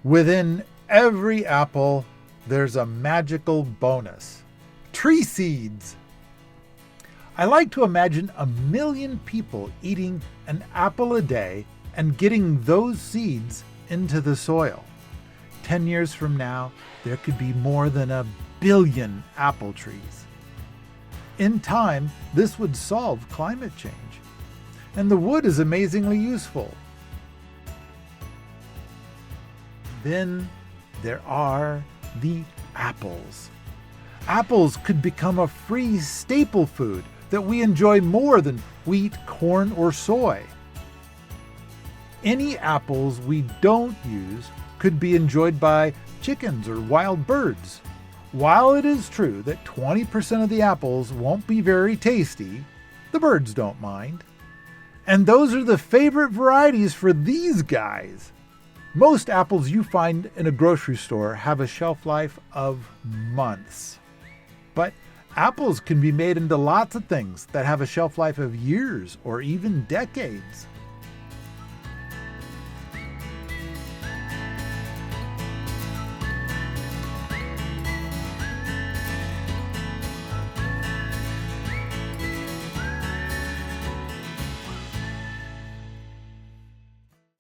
Within every apple, there's a magical bonus. Tree seeds. I like to imagine 1,000,000 people eating an apple a day and getting those seeds into the soil. 10 years from now, there could be more than 1 billion apple trees. In time, this would solve climate change. And the wood is amazingly useful. Then there are the apples. Apples could become a free staple food that we enjoy more than wheat, corn, or soy. Any apples we don't use could be enjoyed by chickens or wild birds. While it is true that 20% of the apples won't be very tasty, the birds don't mind. And those are the favorite varieties for these guys. Most apples you find in a grocery store have a shelf life of months. But apples can be made into lots of things that have a shelf life of years or even decades.